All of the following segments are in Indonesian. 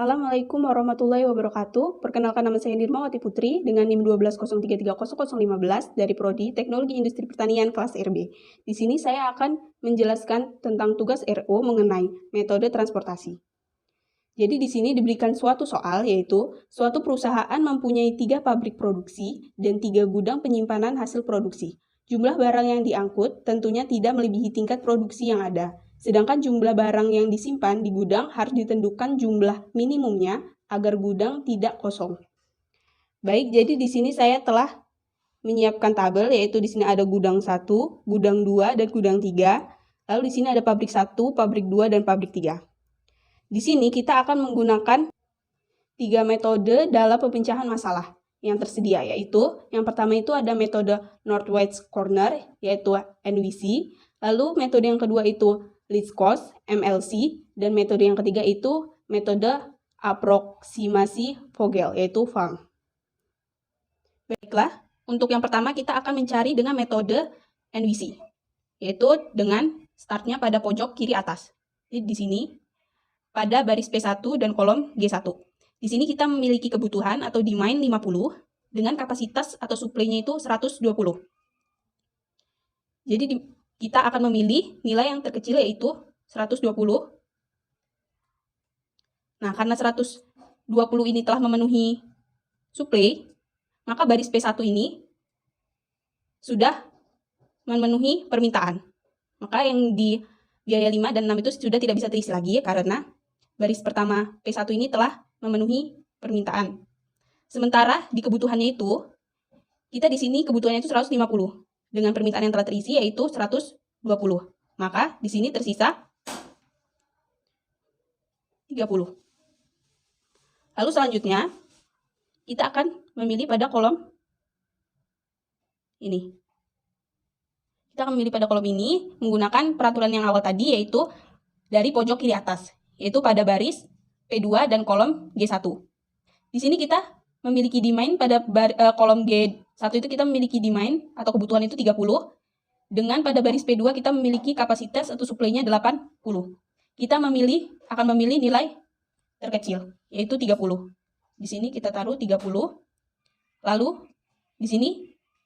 Assalamualaikum warahmatullahi wabarakatuh. Perkenalkan, nama saya Nirmawati Putri dengan NIM 1203300015 dari Prodi Teknologi Industri Pertanian kelas RB. Di sini saya akan menjelaskan tentang tugas RO mengenai metode transportasi. Jadi di sini diberikan suatu soal, yaitu suatu perusahaan mempunyai 3 pabrik produksi dan 3 gudang penyimpanan hasil produksi. Jumlah barang yang diangkut tentunya tidak melebihi tingkat produksi yang ada. Sedangkan jumlah barang yang disimpan di gudang harus ditentukan jumlah minimumnya agar gudang tidak kosong. Baik, jadi di sini saya telah menyiapkan tabel, yaitu di sini ada gudang 1, gudang 2, dan gudang 3. Lalu di sini ada pabrik 1, pabrik 2, dan pabrik 3. Di sini kita akan menggunakan 3 metode dalam pemecahan masalah yang tersedia, yaitu yang pertama itu ada metode Northwest Corner, yaitu NWC. Lalu metode yang kedua itu Least Cost, MLC. Dan metode yang ketiga itu metode aproksimasi Vogel, yaitu VANG. Baiklah, untuk yang pertama kita akan mencari dengan metode NWC, yaitu dengan startnya pada pojok kiri atas. Jadi di sini pada baris P1 dan kolom G1. Di sini kita memiliki kebutuhan atau demand 50 dengan kapasitas atau suplainya itu 120. Jadi kita akan memilih nilai yang terkecil, yaitu 120. Nah, karena 120 ini telah memenuhi suplai, maka baris P1 ini sudah memenuhi permintaan. Maka yang di biaya 5 dan 6 itu sudah tidak bisa terisi lagi, karena baris pertama P1 ini telah memenuhi permintaan. Sementara di kebutuhannya itu, kita di sini kebutuhannya itu 150. Dengan permintaan yang telah terisi yaitu 120. Maka di sini tersisa 30. Lalu selanjutnya, kita akan memilih pada kolom ini. Kita akan memilih pada kolom ini menggunakan peraturan yang awal tadi, yaitu dari pojok kiri atas, yaitu pada baris P2 dan kolom G1. Di sini kita memiliki demand pada kolom G1 itu kita memiliki demand atau kebutuhan itu 30. Dengan pada baris P2 kita memiliki kapasitas atau suplainya 80. Kita akan memilih nilai terkecil, yaitu 30. Di sini kita taruh 30. Lalu di sini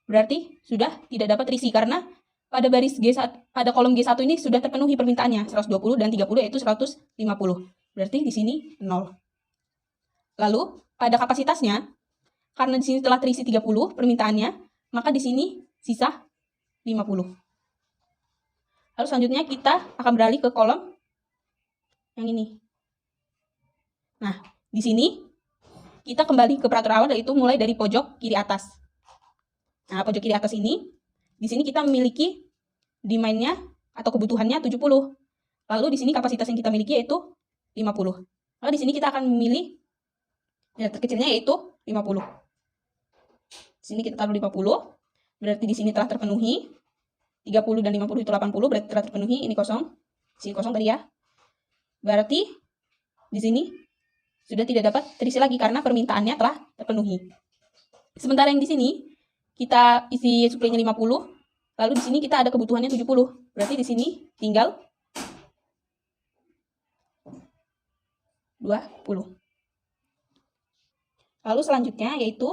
berarti sudah tidak dapat terisi karena pada baris G1, pada kolom G1 ini sudah terpenuhi permintaannya 120 dan 30 yaitu 150. Berarti di sini 0. Lalu pada kapasitasnya, karena di sini telah terisi 30 permintaannya, maka di sini sisa 50. Lalu selanjutnya kita akan beralih ke kolom yang ini. Nah, di sini kita kembali ke peraturan awal, yaitu mulai dari pojok kiri atas. Nah, pojok kiri atas ini, di sini kita memiliki demand-nya atau kebutuhannya 70. Lalu di sini kapasitas yang kita miliki yaitu 50. Lalu di sini kita akan memilih yang terkecilnya yaitu 50. Di sini kita taruh 50. Berarti di sini telah terpenuhi. 30 dan 50 itu 80, berarti telah terpenuhi. Ini kosong. Di sini kosong tadi ya. Berarti di sini sudah tidak dapat terisi lagi karena permintaannya telah terpenuhi. Sementara yang di sini kita isi suplainya 50, lalu di sini kita ada kebutuhannya 70. Berarti di sini tinggal 20. Lalu selanjutnya yaitu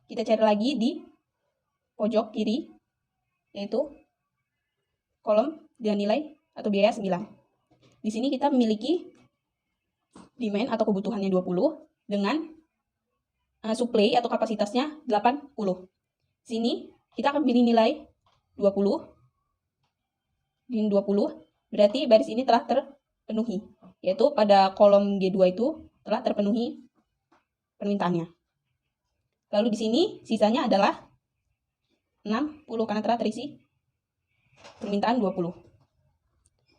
kita cari lagi di pojok kiri, yaitu kolom dengan nilai atau biaya 9. Di sini kita memiliki demand atau kebutuhannya 20 dengan suplai atau kapasitasnya 80. Sini kita akan pilih nilai 20. Di 20 berarti baris ini telah terpenuhi, yaitu pada kolom G2 itu telah terpenuhi permintaannya. Lalu di sini sisanya adalah 60 karena telah terisi permintaan 20.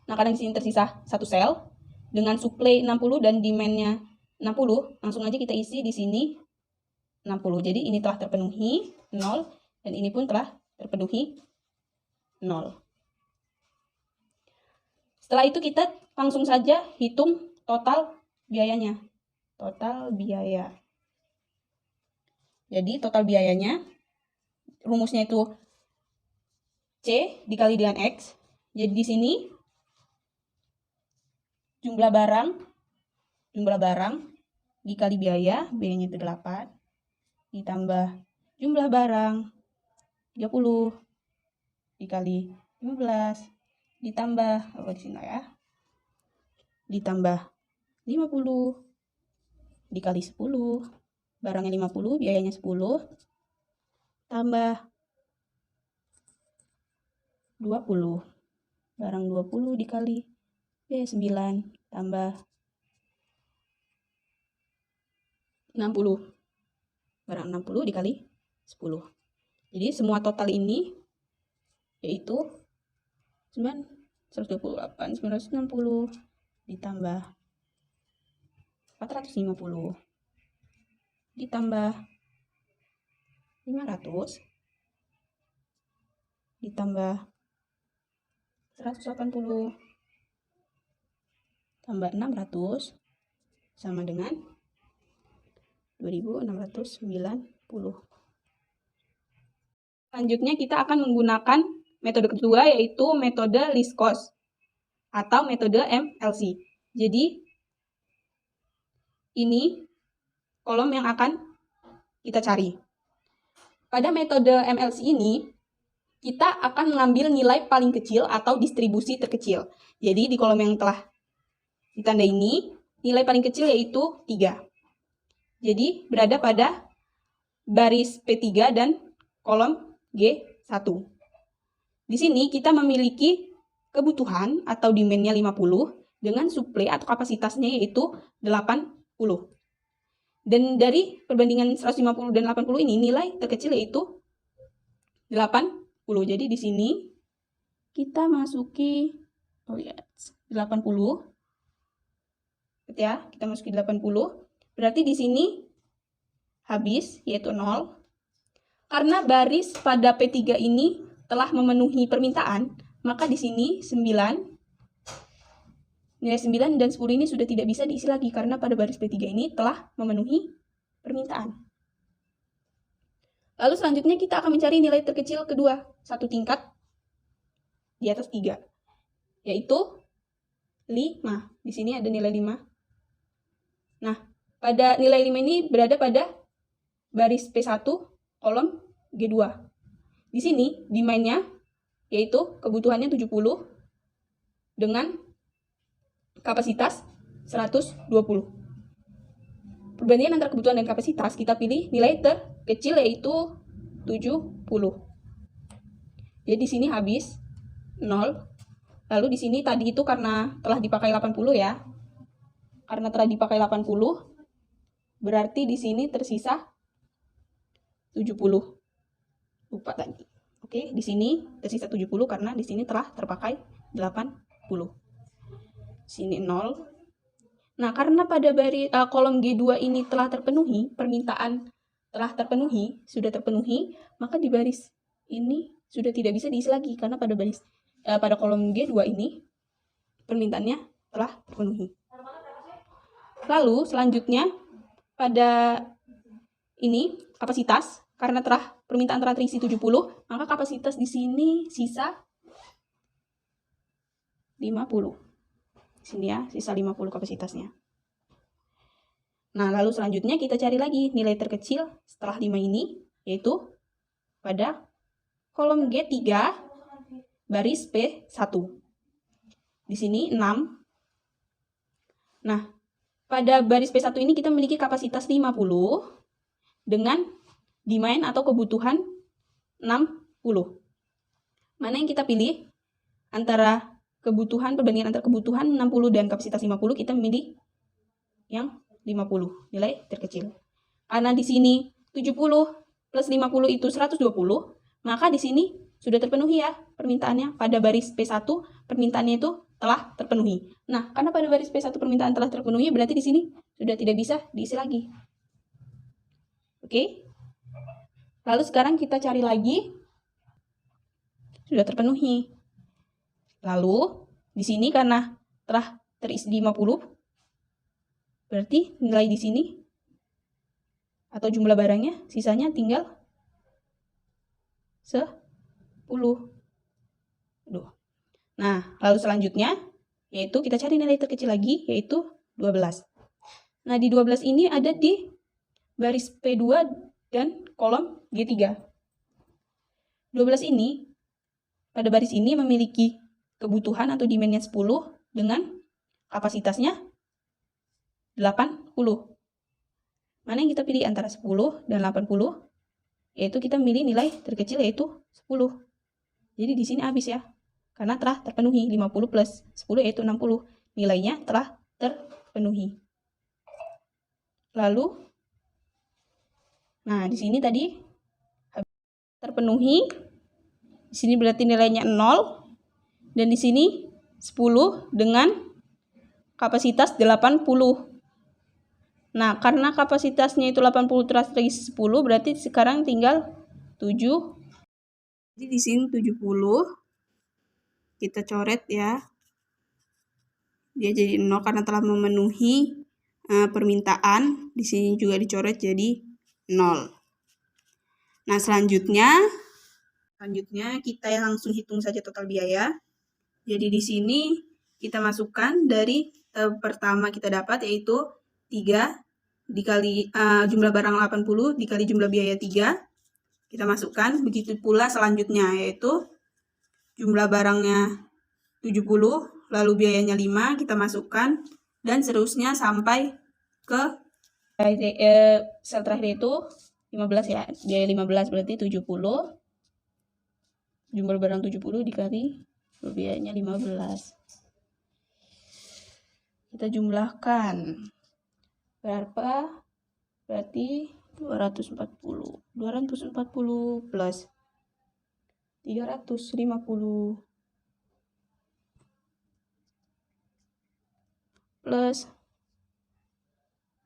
Nah, karena di sini tersisa satu sel dengan suplai 60 dan demand-nya 60, langsung aja kita isi di sini 60. Jadi ini telah terpenuhi 0 dan ini pun telah terpenuhi 0. Setelah itu kita langsung saja hitung total biayanya. Total biaya. Jadi total biayanya rumusnya itu C dikali dengan X. Jadi di sini jumlah barang dikali biaya, biayanya itu 8, ditambah jumlah barang 30 dikali 15, ditambah, di sini ya, ditambah 50 dikali 10, barangnya 50, biayanya 10, tambah 20, barang 20 dikali biaya 9, tambah 60, barang 60 dikali 10. Jadi semua total ini yaitu 928, 960 ditambah 450 ditambah 500 ditambah 180 tambah 600 sama dengan 2690. Selanjutnya kita akan menggunakan metode kedua, yaitu metode least cost atau metode MLC. Jadi ini kolom yang akan kita cari. Pada metode MLC ini, kita akan mengambil nilai paling kecil atau distribusi terkecil. Jadi di kolom yang telah ditanda ini, nilai paling kecil yaitu 3. Jadi berada pada baris P3 dan kolom G1. Di sini kita memiliki kebutuhan atau demand-nya 50 dengan supply atau kapasitasnya yaitu 80. Dan dari perbandingan 150 dan 80 ini nilai terkecil yaitu 80. Jadi di sini kita masuki 80. Ya, kita masuki 80. Berarti di sini habis yaitu 0. Karena baris pada P3 ini telah memenuhi permintaan, maka di sini 9, nilai 9 dan 10 ini sudah tidak bisa diisi lagi karena pada baris P3 ini telah memenuhi permintaan. Lalu selanjutnya kita akan mencari nilai terkecil kedua, satu tingkat di atas 3, yaitu 5. Di sini ada nilai 5. Nah, pada nilai 5 ini berada pada baris P1 kolom G2. Di sini demand-nya yaitu kebutuhannya 70 dengan kapasitas 120. Perbandingan antara kebutuhan dan kapasitas kita pilih nilai terkecil yaitu 70. Jadi di sini habis 0. Lalu di sini tadi itu karena telah dipakai 80 ya. Karena telah dipakai 80, berarti di sini tersisa 70. Lupa tadi. Oke, di sini tersisa 70 karena di sini telah terpakai 80. Sini 0. Nah, karena pada kolom G2 ini telah terpenuhi, permintaan telah terpenuhi, sudah terpenuhi, maka di baris ini sudah tidak bisa diisi lagi karena pada kolom G2 ini permintaannya telah terpenuhi. Lalu selanjutnya pada ini kapasitas, karena permintaan telah terisi 70, maka kapasitas di sini sisa 50. Di sini ya, sisa 50 kapasitasnya. Nah, lalu selanjutnya kita cari lagi nilai terkecil setelah 5 ini, yaitu pada kolom G3 baris P1. Di sini 6. Nah, pada baris P1 ini kita memiliki kapasitas 50 dengan demand atau kebutuhan 60. Mana yang kita pilih? Antara perbandingan antara kebutuhan 60 dan kapasitas 50, kita memilih yang 50, nilai terkecil. Karena di sini 70 plus 50 itu 120, maka di sini sudah terpenuhi ya permintaannya. Pada baris P1 permintaannya itu telah terpenuhi. Nah, karena pada baris P1 permintaan telah terpenuhi, berarti di sini sudah tidak bisa diisi lagi. Oke? Lalu sekarang kita cari lagi. Sudah terpenuhi. Lalu di sini karena telah terisi 50, berarti nilai di sini atau jumlah barangnya sisanya tinggal 10. Nah, lalu selanjutnya yaitu kita cari nilai terkecil lagi, yaitu 12. Nah, di 12 ini ada di baris P2 dan kolom G3. 12 ini, pada baris ini memiliki kebutuhan atau demand-nya 10 dengan kapasitasnya 80. Mana yang kita pilih antara 10 dan 80? Yaitu kita milih nilai terkecil yaitu 10. Jadi di sini habis ya. Karena telah terpenuhi 50 plus 10 yaitu 60. Nilainya telah terpenuhi. Lalu, nah di sini tadi terpenuhi. Di sini berarti nilainya 0. Dan di sini 10 dengan kapasitas 80. Nah, karena kapasitasnya itu 80 terus lagi 10, berarti sekarang tinggal 7. Jadi di sini 70. Kita coret ya. Dia jadi 0 karena telah memenuhi permintaan. Di sini juga dicoret jadi 0. Nah, selanjutnya kita langsung hitung saja total biaya. Jadi di sini kita masukkan dari pertama kita dapat yaitu 3 dikali jumlah barang 80 dikali jumlah biaya 3. Kita masukkan. Begitu pula selanjutnya yaitu jumlah barangnya 70, lalu biayanya 5, kita masukkan, dan seterusnya sampai ke sel terakhir itu 15 ya. Biaya 15 berarti 70. Jumlah barang 70 dikali biayanya 15. Kita jumlahkan. Berapa? Berarti 240. 240 plus 350 plus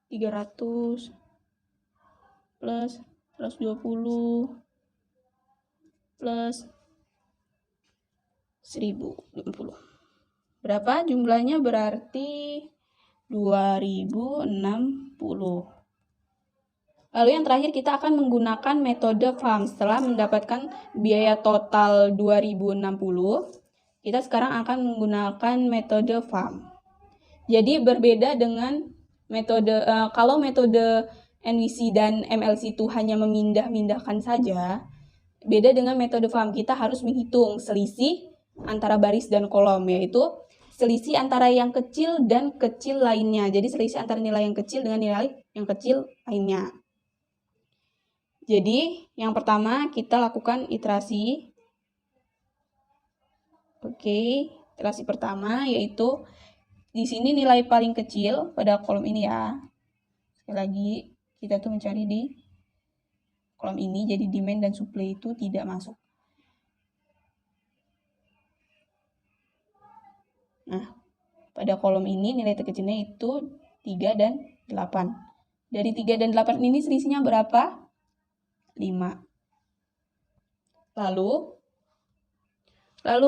300 plus 120 plus 1050. Berapa jumlahnya? Berarti 2060. Lalu yang terakhir kita akan menggunakan metode FAM. Setelah mendapatkan biaya total 2060, kita sekarang akan menggunakan metode FAM. Jadi berbeda dengan metode, kalau metode NWC dan MLC itu hanya memindah-mindahkan saja, beda dengan metode FAM, kita harus menghitung selisih antara baris dan kolom, yaitu selisih antara yang kecil dan kecil lainnya. Jadi selisih antara nilai yang kecil dengan nilai yang kecil lainnya. Jadi yang pertama kita lakukan iterasi. Oke, iterasi pertama yaitu di sini nilai paling kecil pada kolom ini ya. Sekali lagi, kita tuh mencari di kolom ini, jadi demand dan supply itu tidak masuk. Nah, pada kolom ini nilai terkecilnya itu 3 dan 8. Dari 3 dan 8 ini selisihnya berapa? 5. Lalu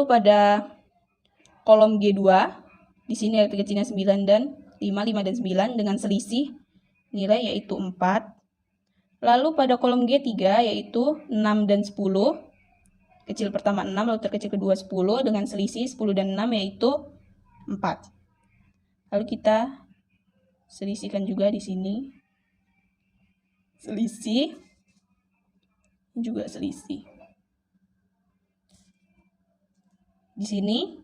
pada kolom G2, di sini nilai terkecilnya 9 dan 5, 5 dan 9 dengan selisih nilai yaitu 4. Lalu pada kolom G3 yaitu 6 dan 10. Kecil pertama 6, lalu terkecil kedua 10 dengan selisih 10 dan 6 yaitu 4. Lalu kita selisihkan juga di sini. Selisih. Juga selisih. Di sini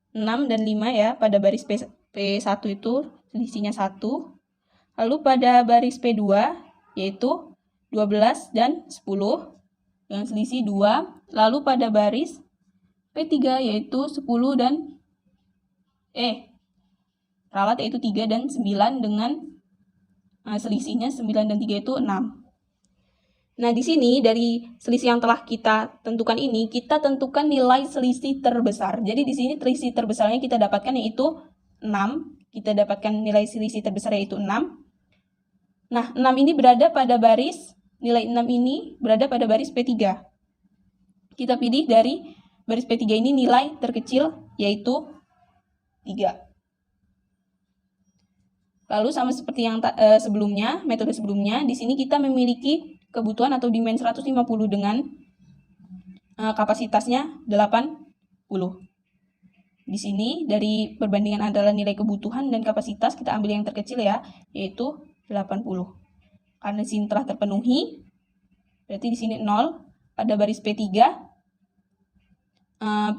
6 dan 5 ya, pada baris P1 itu selisihnya 1. Lalu pada baris P2 yaitu 12 dan 10 dengan selisih 2. Lalu pada baris P3 yaitu 10 dan ralat yaitu 3 dan 9 dengan selisihnya 9 dan 3 itu 6. Nah, di sini dari selisih yang telah kita tentukan ini, kita tentukan nilai selisih terbesar. Jadi di sini selisih terbesarnya kita dapatkan yaitu 6. Kita dapatkan nilai selisih terbesar yaitu 6. Nah, 6 ini berada pada baris, nilai 6 ini berada pada baris P3. Kita pilih dari baris P3 ini nilai terkecil yaitu 3. Lalu sama seperti yang sebelumnya, metode sebelumnya, di sini kita memiliki kebutuhan atau demand 150 dengan kapasitasnya 80. Di sini dari perbandingan antara nilai kebutuhan dan kapasitas kita ambil yang terkecil ya, yaitu 80. Karena di sini telah terpenuhi, berarti di sini 0. Pada baris P3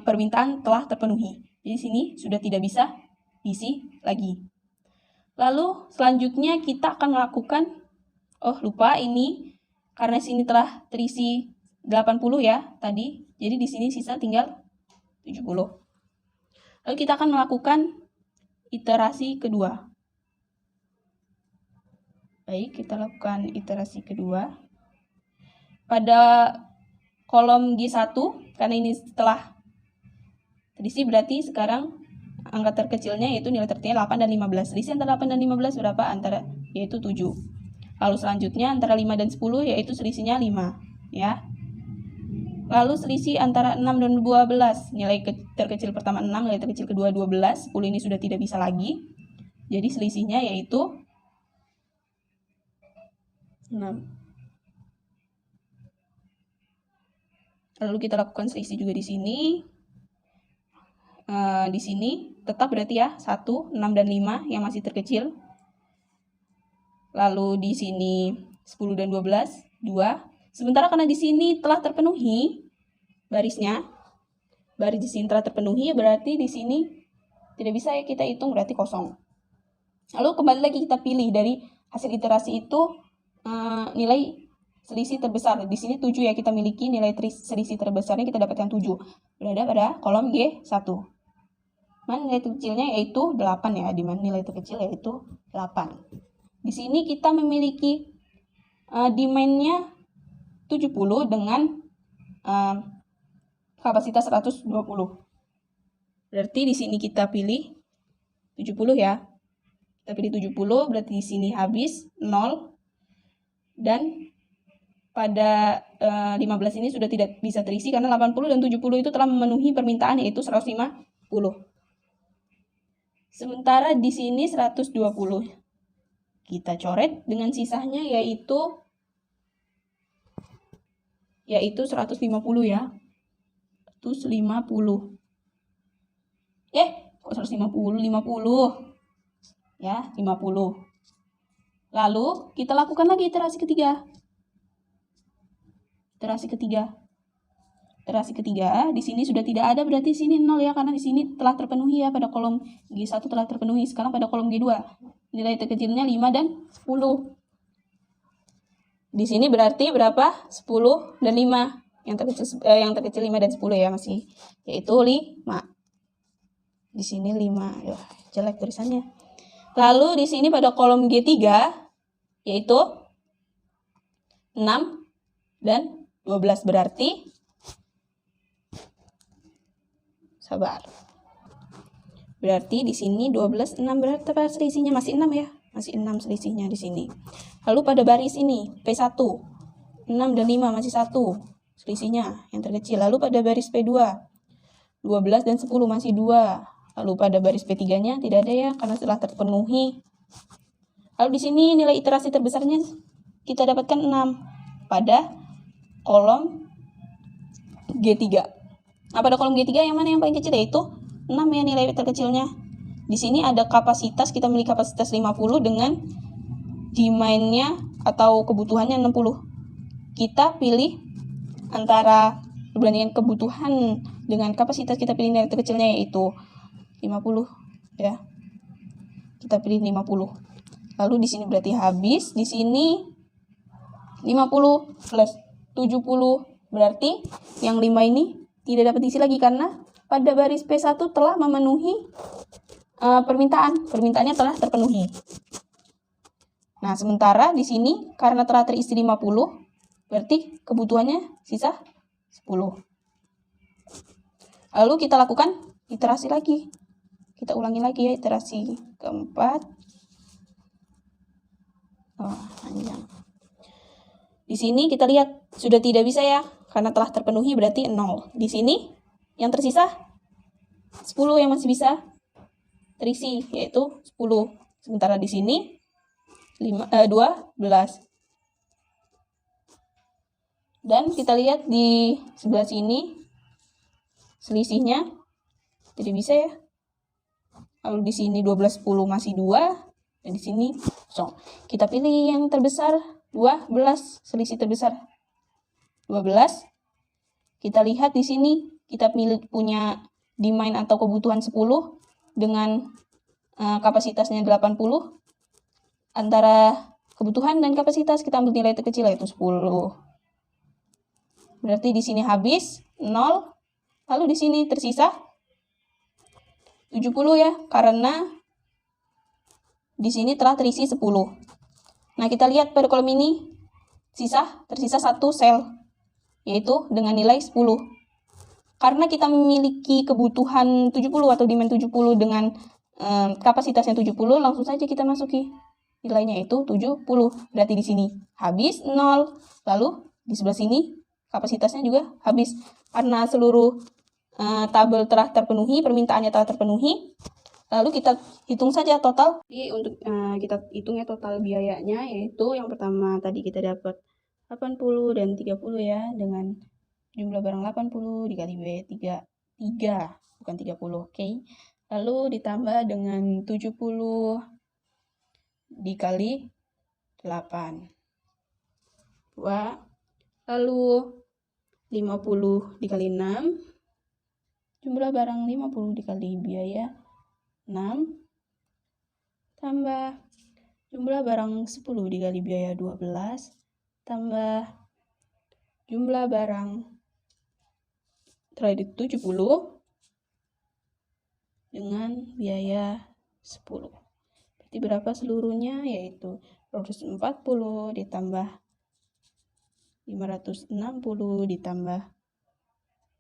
permintaan telah terpenuhi. Jadi di sini sudah tidak bisa diisi lagi. Lalu selanjutnya kita akan melakukan, lupa ini karena sini telah terisi 80 ya tadi. Jadi di sini sisa tinggal 70. Lalu kita akan melakukan iterasi kedua. Baik, kita lakukan iterasi kedua. Pada kolom G1, karena ini setelah terisi berarti sekarang angka terkecilnya yaitu nilai terkecilnya 8 dan 15. Selisih antara 8 dan 15 berapa? Yaitu 7. Lalu selanjutnya antara 5 dan 10 yaitu selisihnya 5. Ya. Lalu selisih antara 6 dan 12. Nilai terkecil pertama 6, nilai terkecil kedua 12. 10 ini sudah tidak bisa lagi. Jadi selisihnya yaitu 6. Lalu kita lakukan selisih juga di sini. Di sini tetap berarti ya 1, 6 dan 5 yang masih terkecil. Lalu di sini 10 dan 12, 2. Sementara karena di sini telah terpenuhi barisnya, baris di sini telah terpenuhi, berarti di sini tidak bisa ya kita hitung, berarti kosong. Lalu kembali lagi kita pilih dari hasil iterasi itu nilai selisih terbesar. Di sini 7 ya kita miliki, nilai selisih terbesarnya kita dapatkan 7. Berada pada kolom G1. Mana nilai terkecilnya yaitu 8 ya, di mana nilai terkecil yaitu 8. Di sini kita memiliki demand-nya 70 dengan kapasitas 120. Berarti di sini kita pilih 70 ya. Kita pilih 70, berarti di sini habis 0. Dan pada 15 ini sudah tidak bisa terisi karena 80 dan 70 itu telah memenuhi permintaan yaitu 150. Sementara di sini 120. Kita coret dengan sisanya yaitu 150 ya. 150. Kok 150? 50. Ya, 50. Lalu kita lakukan lagi iterasi ketiga. Iterasi ketiga, di sini sudah tidak ada, berarti sini 0 ya, karena di sini telah terpenuhi ya, pada kolom G1 telah terpenuhi. Sekarang pada kolom G2, nilai terkecilnya 5 dan 10. Di sini berarti berapa? 10 dan 5. Yang terkecil 5 dan 10 ya masih, yaitu 5. Di sini 5. Ya, jelek tulisannya. Lalu di sini pada kolom G3 yaitu 6 dan 12, berarti berarti di sini 12 6, berarti selisihnya masih 6 ya. Masih 6 selisihnya di sini. Lalu pada baris ini P1 6 dan 5 masih 1 selisihnya yang terkecil. Lalu pada baris P2 12 dan 10 masih 2. Lalu pada baris P3-nya tidak ada ya karena telah terpenuhi. Lalu di sini nilai iterasi terbesarnya kita dapatkan 6 pada kolom G3. Nah, pada kolom G3 yang mana yang paling kecil yaitu 6 ya nilai terkecilnya. Di sini ada kapasitas, kita memiliki kapasitas 50 dengan demand-nya atau kebutuhannya 60. Kita pilih antara perbandingan kebutuhan dengan kapasitas, kita pilih nilai terkecilnya yaitu 50 ya. Kita pilih 50. Lalu di sini berarti habis, di sini 50 plus 70 berarti yang 5 ini tidak dapat diisi lagi karena pada baris P1 telah memenuhi permintaannya telah terpenuhi. Nah, sementara di sini karena telah terisi 50, berarti kebutuhannya sisa 10. Lalu kita lakukan iterasi lagi. Kita ulangi lagi ya iterasi keempat. Panjang. Di sini kita lihat sudah tidak bisa ya, karena telah terpenuhi berarti 0. Di sini yang tersisa 10 yang masih bisa terisi yaitu 10. Sementara di sini 12. Dan kita lihat di sebelah sini selisihnya Jadi bisa ya. Lalu di sini 12, 10 masih 2. Dan di sini kosong. Kita pilih yang terbesar 12, selisih terbesar 12. Kita lihat di sini kita punya demand atau kebutuhan 10 dengan kapasitasnya 80. Antara kebutuhan dan kapasitas kita ambil nilai terkecil yaitu 10. Berarti di sini habis 0. Lalu di sini tersisa 70 ya, karena di sini telah terisi 10. Nah, kita lihat pada kolom ini tersisa 1 sel, yaitu dengan nilai 10. Karena kita memiliki kebutuhan 70 atau demand 70 dengan kapasitasnya 70, langsung saja kita masuki nilainya itu 70. Berarti di sini habis 0. Lalu di sebelah sini kapasitasnya juga habis. Karena seluruh tabel telah terpenuhi, permintaannya telah terpenuhi. Lalu kita hitung saja total. Jadi untuk kita hitungnya total biayanya, yaitu yang pertama tadi kita dapat 80 dan 30 ya, dengan jumlah barang 80 dikali B3, bukan 30, oke. Lalu ditambah dengan 70 dikali 8. 2. Lalu 50 dikali 6. Jumlah barang 50 dikali biaya 6. Tambah jumlah barang 10 dikali biaya 12. Tambah jumlah barang terakhir 70 dengan biaya 10. Berarti berapa seluruhnya? Yaitu 240 ditambah 560 ditambah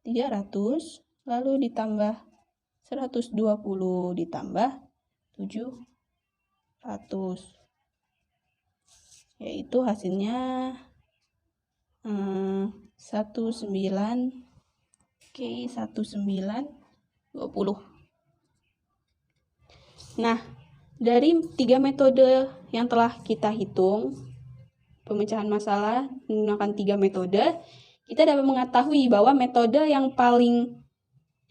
300, lalu ditambah 120 ditambah 700. Yaitu hasilnya 19, 1920. Nah, dari 3 metode yang telah kita hitung, pemecahan masalah menggunakan 3 metode, kita dapat mengetahui bahwa metode yang paling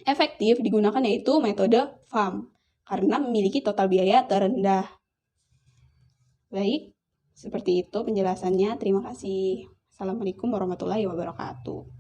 efektif digunakan yaitu metode FAM, karena memiliki total biaya terendah. Baik, seperti itu penjelasannya. Terima kasih. Assalamualaikum warahmatullahi wabarakatuh.